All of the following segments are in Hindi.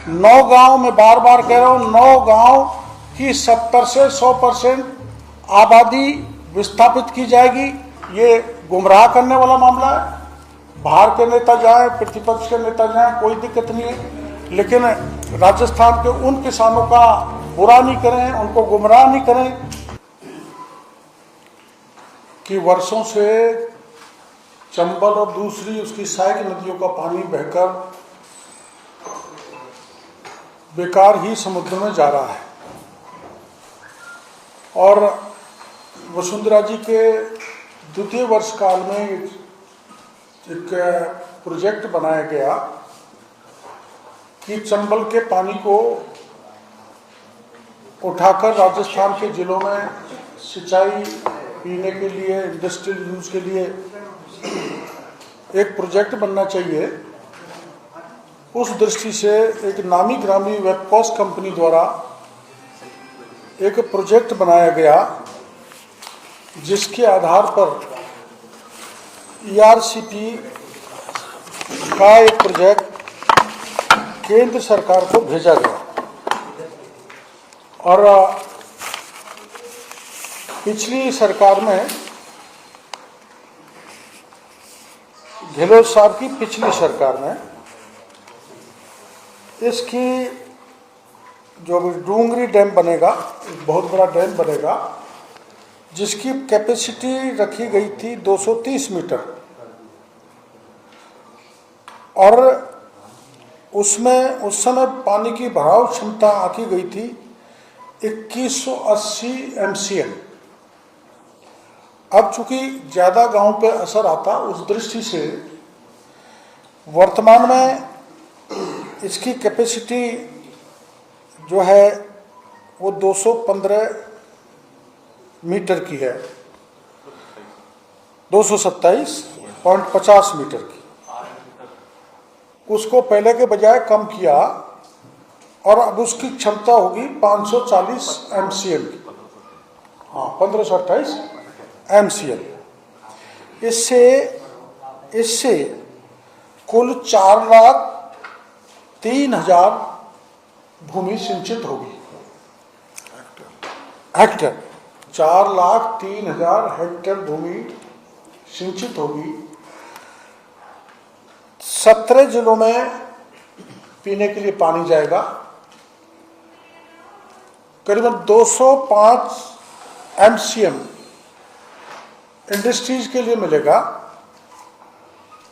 9 गांव में बार बार कह रहा हूं, 9 गांव की 70 से 100% आबादी विस्थापित की जाएगी। ये गुमराह करने वाला मामला है। बाहर के नेता जाए, प्रतिपक्ष के नेता जाए, कोई दिक्कत नहीं है, लेकिन राजस्थान के उन किसानों का बुरा नहीं करें, उनको गुमराह नहीं करें कि वर्षों से चंबल और दूसरी उसकी सहायक नदियों का पानी बहकर बेकार ही समुद्र में जा रहा है। और वसुंधरा जी के द्वितीय वर्ष काल में एक प्रोजेक्ट बनाया गया कि चंबल के पानी को उठाकर राजस्थान के जिलों में सिंचाई, पीने के लिए, इंडस्ट्रियल यूज के लिए एक प्रोजेक्ट बनना चाहिए। उस दृष्टि से एक नामी ग्रामी वेबकॉस कंपनी द्वारा एक प्रोजेक्ट बनाया गया, जिसके आधार पर ERCP का एक प्रोजेक्ट केंद्र सरकार को भेजा गया। और पिछली सरकार में, गहलोत साहब की पिछली सरकार में, इसकी जो डूंगरी डैम बनेगा, एक बहुत बड़ा डैम बनेगा, जिसकी कैपेसिटी रखी गई थी 230 मीटर, और उसमें उस समय पानी की भराव क्षमता आकी गई थी 2180 MCM। अब चूंकि ज्यादा गांव पे असर आता, उस दृष्टि से वर्तमान में इसकी कैपेसिटी जो है वो 215 मीटर की है, 227.50 मीटर की। उसको पहले के बजाय कम किया और अब उसकी क्षमता होगी 540 MCM की। हाँ, 1528 MCM। इससे कुल 4,03,000 भूमि सिंचित होगी। हेक्टेयर 4,03,000 हेक्टेयर भूमि सिंचित होगी। 17 जिलों में पीने के लिए पानी जाएगा। करीबन 205 MCM इंडस्ट्रीज के लिए मिलेगा।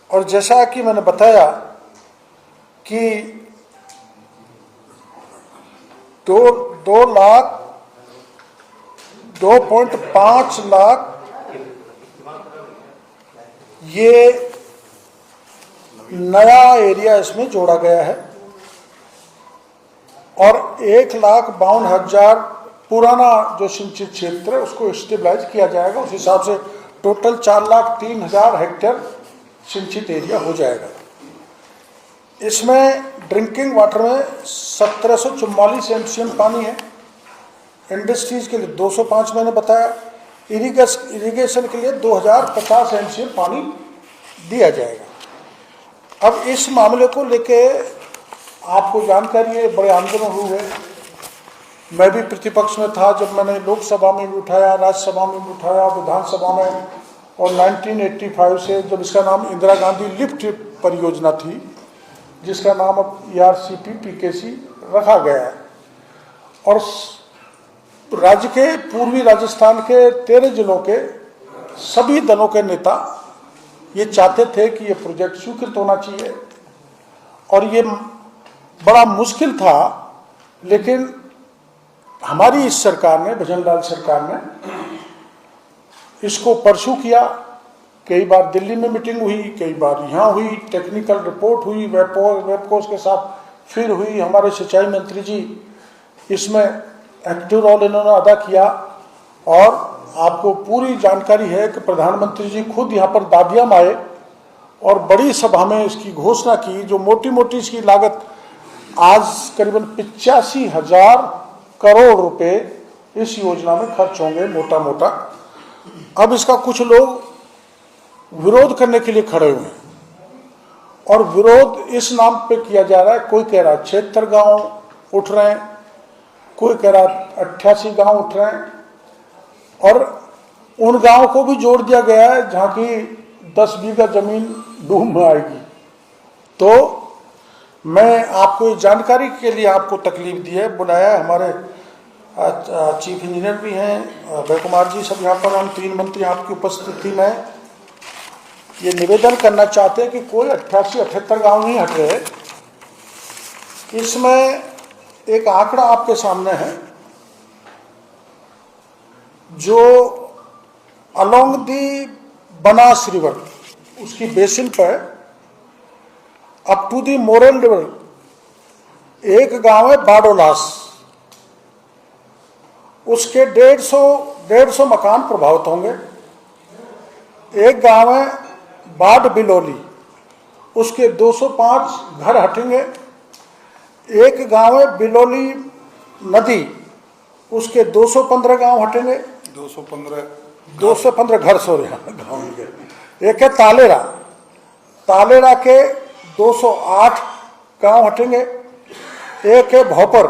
और जैसा कि मैंने बताया कि 2.5 लाख ये नया एरिया इसमें जोड़ा गया है, और 1,52,000 पुराना जो सिंचित क्षेत्र है उसको स्टेबलाइज किया जाएगा। उस हिसाब से टोटल 4,03,000 हेक्टेयर सिंचित एरिया हो जाएगा। इसमें ड्रिंकिंग वाटर में 1744 MCM पानी है, इंडस्ट्रीज के लिए 205 मैंने बताया, इरिगेशन के लिए 2050 MCM पानी दिया जाएगा। अब इस मामले को लेके आपको जानकारी है, बड़े आंदोलन हुए। मैं भी प्रतिपक्ष में था जब मैंने लोकसभा में भी उठाया, राज्यसभा में भी उठाया, विधानसभा में, और 1985 से जब इसका नाम इंदिरा गांधी लिफ्ट परियोजना थी, जिसका नाम अब ERCP PKC रखा गया है। और राज्य के पूर्वी राजस्थान के 13 जिलों के सभी दलों के नेता ये चाहते थे कि ये प्रोजेक्ट स्वीकृत होना चाहिए, और ये बड़ा मुश्किल था। लेकिन हमारी इस सरकार ने, भजनलाल सरकार ने इसको परसू किया। कई बार दिल्ली में मीटिंग हुई, कई बार यहाँ हुई, टेक्निकल रिपोर्ट हुई, वेबकोस के साथ फिर हुई। हमारे सिंचाई मंत्री जी इसमें एक्टिव रोल इन्होंने अदा किया। और आपको पूरी जानकारी है कि प्रधानमंत्री जी खुद यहाँ पर दादियाम आए और बड़ी सभा में इसकी घोषणा की। जो मोटी मोटी इसकी लागत आज करीबन 85,000 करोड़ रुपए इस योजना में खर्च होंगे, मोटा मोटा। अब इसका कुछ लोग विरोध करने के लिए खड़े हुए हैं, और विरोध इस नाम पे किया जा रहा है। कोई कह रहा है 76 गांव उठ रहे हैं, कोई कह रहा है 88 गांव उठ रहे हैं, और उन गांव को भी जोड़ दिया गया है जहां की 10 बीघा जमीन डूब में आएगी। तो मैं आपको जानकारी के लिए आपको तकलीफ दी है, बुलाया है। हमारे चीफ इंजीनियर भी हैं, अभय कुमार जी, सब यहाँ पर, हम 3 मंत्री आपकी उपस्थिति में ये निवेदन करना चाहते हैं कि कोई 88-78 गांव नहीं हट रहे। इसमें एक आंकड़ा आपके सामने है, जो अलोंग दी बनास रिवर, उसकी बेसिन पर up to the Morel river एक गांव है बाडोलास, उसके 150 मकान प्रभावित होंगे। एक गांव है बाड बिलोली, उसके 205 घर हटेंगे। एक गांव है बिलोली नदी, उसके 215 गांव हटेंगे। 215 घर, सॉरी गांव के। एक है तालेरा, तालेरा के 208 गांव हटेंगे। एक है भोपर,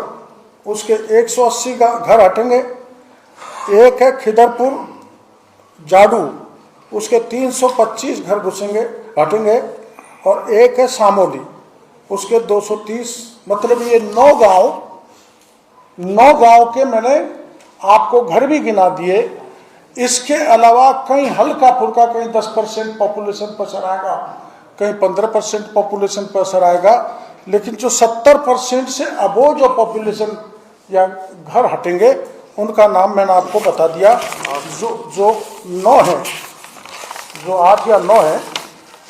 उसके 180 घर हटेंगे। एक है खिदरपुर जाडू, उसके 325 घर घुसेंगे हटेंगे। और एक है सामोली, उसके 230, मतलब ये 9 गांव के मैंने आपको घर भी गिना दिए। इसके अलावा कहीं हल्का फुल्का, कहीं 10% पॉपुलेशन पर असर आएगा, कहीं 15% पॉपुलेशन पर असर आएगा, लेकिन जो 70% से अबो जो पॉपुलेशन या घर हटेंगे उनका नाम मैंने आपको बता दिया। जो 9 है, जो 8 या 9 है।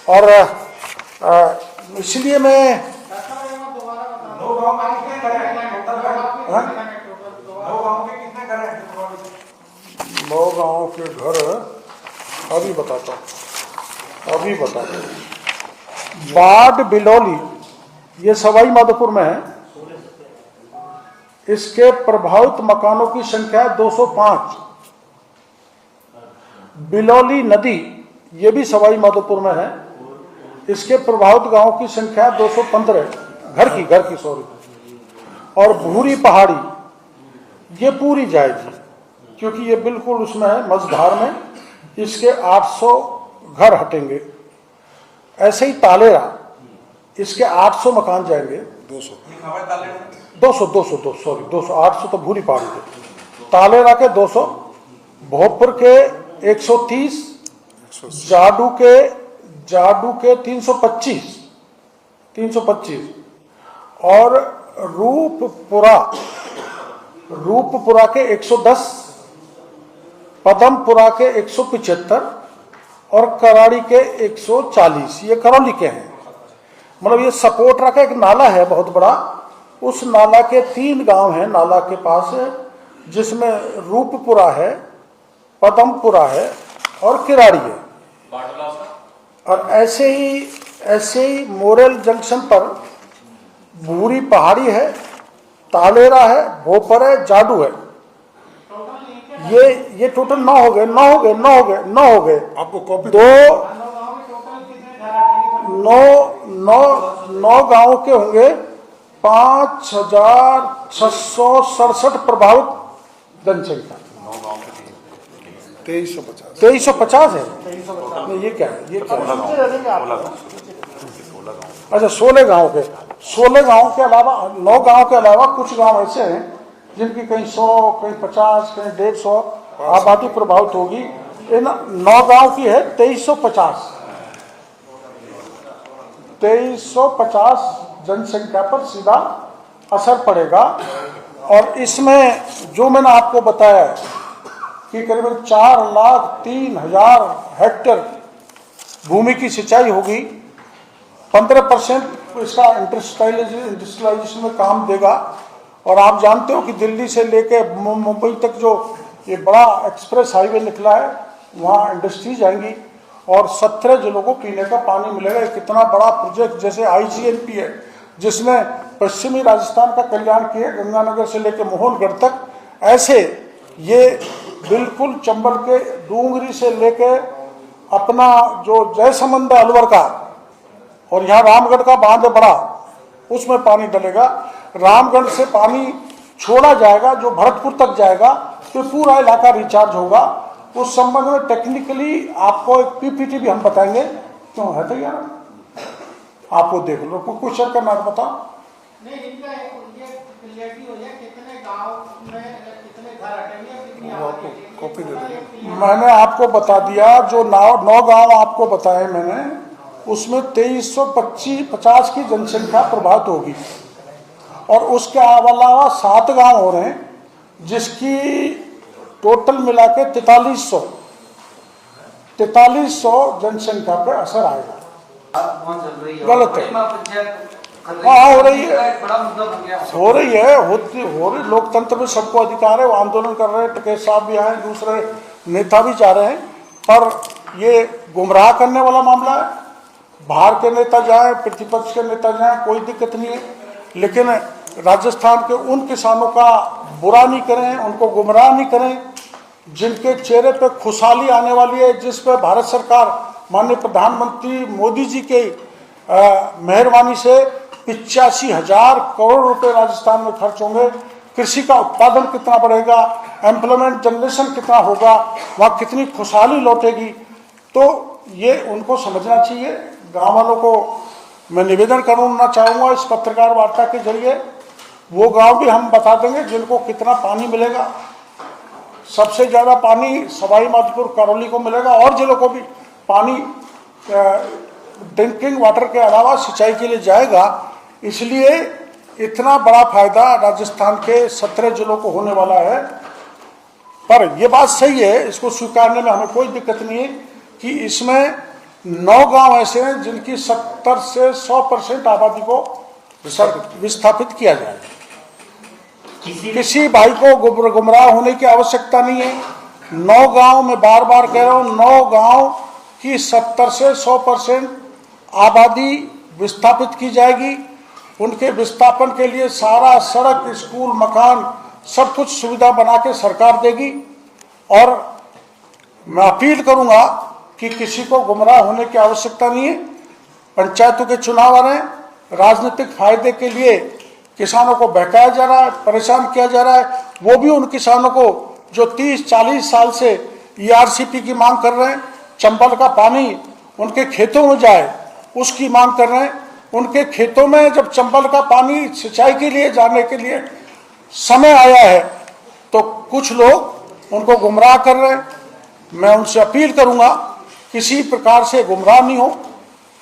और इसलिए मैं 9 गाँव के घर अभी बताता हूँ। बाड बिलोली ये सवाई माधोपुर में है, इसके प्रभावित मकानों की संख्या 205। बिलोली नदी ये भी सवाई माधोपुर में है, इसके प्रभावित गांवों की संख्या 215 घर की सॉरी। और भूरी पहाड़ी ये पूरी जाएगी, क्योंकि ये बिल्कुल उसमें है मझधार में, इसके 800 घर हटेंगे। ऐसे ही तालेरा, इसके 800 मकान जाएंगे। 200 800 तो भूरी पहाड़ी थे। तालेरा के 200, भोपुर के 130, जाडू के 325 और रूपपुरा के 110, पदमपुरा के 175 और कराड़ी के 140। ये करौली के हैं। मतलब ये सपोटरा का एक नाला है बहुत बड़ा, उस नाला के 3 गांव हैं नाला के पास, जिसमें रूपपुरा है, पदमपुरा है और किराड़ी है। और ऐसे ही मोरेल जंक्शन पर भूरी पहाड़ी है, तालेरा है, भोपर है, जाडू है। ये टोटल 9 हो गए। आपको कॉपी 9 गांव के होंगे 5667 प्रभावित जनसंख्या। 2350 है। ये क्या है? अच्छा 16 गांव के अलावा 9 गांव के अलावा कुछ गांव ऐसे हैं जिनकी कहीं 100, कहीं 50, कहीं 150 आबादी प्रभावित होगी। इन 9 गांव की है 2350 जनसंख्या पर सीधा असर पड़ेगा। और इसमें जो मैंने आपको बताया कि करीबन 4,03,000 हेक्टेयर भूमि की सिंचाई होगी। 15% इसका इंडस्ट्रियलाइजेशन में काम देगा। और आप जानते हो कि दिल्ली से लेके मुंबई तक जो ये बड़ा एक्सप्रेस हाईवे निकला है, वहाँ इंडस्ट्रीज आएंगी और 17 जिलों को पीने का पानी मिलेगा। ये कितना बड़ा प्रोजेक्ट, जैसे IGNP है जिसने पश्चिमी राजस्थान का कल्याण किया, गंगानगर से लेकर मोहनगढ़ तक, ऐसे ये बिल्कुल चंबल के डूंगरी से लेकर अपना जो जयसमंद अलवर का और यहाँ रामगढ़ का बांध है बड़ा, उसमें पानी डलेगा। रामगढ़ से पानी छोड़ा जाएगा जो भरतपुर तक जाएगा, तो पूरा इलाका रिचार्ज होगा। उस संबंध में टेक्निकली आपको एक पीपीटी भी हम बताएंगे। क्यों है तैयार? आप वो देख लो, कोई क्वेश्चन करना तो बताओ। नहीं, इनका क्लियरिटी हो जाए, कितने गांव में कितने घर हटेंगे, कितनी आबादी। मैंने आपको बता दिया, जो 9 गांव आपको बताए मैंने, उसमें 2350 की जनसंख्या प्रभावित होगी। और उसके अलावा 7 गांव हो रहे हैं जिसकी टोटल मिला के 4300 जनसंख्या पर असर आएगा। गलत है। हाँ, हो रही है, हो रही। लोकतंत्र में सबको अधिकार है, वो आंदोलन कर रहे हैं, टिकैत साहब भी आए, दूसरे नेता भी जा रहे हैं, पर ये गुमराह करने वाला मामला है। बाहर के नेता जाए, प्रतिपक्ष के नेता जाए, कोई दिक्कत नहीं है, लेकिन राजस्थान के उन किसानों का बुरा नहीं करें, उनको गुमराह नहीं करें जिनके चेहरे पे खुशहाली आने वाली है, जिस पे भारत सरकार माननीय प्रधानमंत्री मोदी जी के मेहरबानी से 85,000 करोड़ रुपए राजस्थान में खर्च होंगे। कृषि का उत्पादन कितना बढ़ेगा, एम्प्लॉयमेंट जनरेशन कितना होगा, वहाँ कितनी खुशहाली लौटेगी, तो ये उनको समझना चाहिए। गाँव वालों को मैं निवेदन करना चाहूँगा इस पत्रकार वार्ता के जरिए, वो गांव भी हम बता देंगे जिनको कितना पानी मिलेगा। सबसे ज़्यादा पानी सवाई माधोपुर करौली को मिलेगा, और जिलों को भी पानी ड्रिंकिंग वाटर के अलावा सिंचाई के लिए जाएगा। इसलिए इतना बड़ा फायदा राजस्थान के 17 जिलों को होने वाला है। पर यह बात सही है, इसको स्वीकारने में हमें कोई दिक्कत नहीं है कि इसमें 9 गांव ऐसे हैं जिनकी 70 से 100% आबादी को विस्थापित किया जाए। किसी भाई को गुमराह होने की आवश्यकता नहीं है। 9 गांव में बार बार कह रहा हूं, 9 गांव की 70 से 100% आबादी विस्थापित की जाएगी। उनके विस्थापन के लिए सारा सड़क, स्कूल, मकान, सब कुछ सुविधा बना के सरकार देगी। और मैं अपील करूंगा कि किसी को गुमराह होने की आवश्यकता नहीं है। पंचायतों के चुनाव आ रहे हैं, राजनीतिक फायदे के लिए किसानों को बहकाया जा रहा है, परेशान किया जा रहा है। वो भी उन किसानों को जो 30-40 साल से ERCP की मांग कर रहे हैं, चंबल का पानी उनके खेतों में जाए, उसकी मांग कर रहे हैं। उनके खेतों में जब चंबल का पानी सिंचाई के लिए जाने के लिए समय आया है, तो कुछ लोग उनको गुमराह कर रहे हैं। मैं उनसे अपील करूंगा, किसी प्रकार से गुमराह नहीं हो,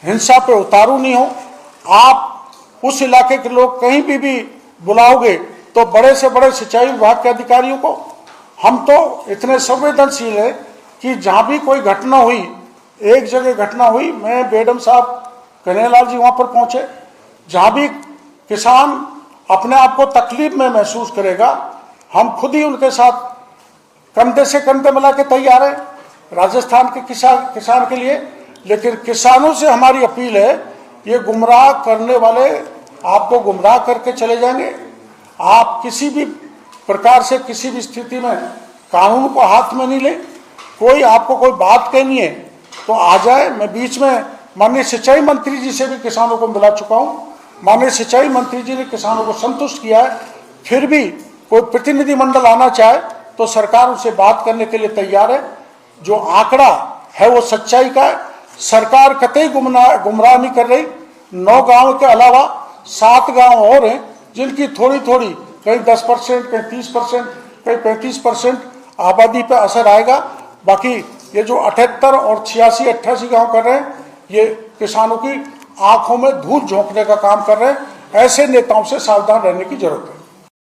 हिंसा पे उतारू नहीं हो। आप उस इलाके के लोग कहीं भी बुलाओगे तो बड़े से बड़े सिंचाई विभाग के अधिकारियों को, हम तो इतने संवेदनशील है कि जहाँ भी कोई घटना हुई, एक जगह घटना हुई, मैं बेडम साहब कन्हैयालाल जी वहाँ पर पहुँचे। जहाँ भी किसान अपने आप को तकलीफ में महसूस करेगा, हम खुद ही उनके साथ कंधे से कंधे मिला के तैयार है राजस्थान के किसान के लिए। लेकिन किसानों से हमारी अपील है, ये गुमराह करने वाले आपको गुमराह करके चले जाएंगे। आप किसी भी प्रकार से किसी भी स्थिति में कानून को हाथ में नहीं ले। कोई आपको कोई बात कहनी है तो आ जाए। मैं बीच में माननीय सिंचाई मंत्री जी से भी किसानों को मिला चुका हूँ। माननीय सिंचाई मंत्री जी ने किसानों को संतुष्ट किया है। फिर भी कोई प्रतिनिधिमंडल आना चाहे तो सरकार उनसे बात करने के लिए तैयार है। जो आंकड़ा है वो सच्चाई का है। सरकार कतई गुमराह नहीं कर रही। 9 गांव के अलावा 7 गांव और हैं जिनकी थोड़ी थोड़ी, कहीं 10%, कहीं 30%, कहीं 35% आबादी पर असर आएगा। बाकी ये जो 78 और 86-88 गांव कर रहे हैं, ये किसानों की आंखों में धूल झोंकने का काम कर रहे हैं। ऐसे नेताओं से सावधान रहने की जरूरत है।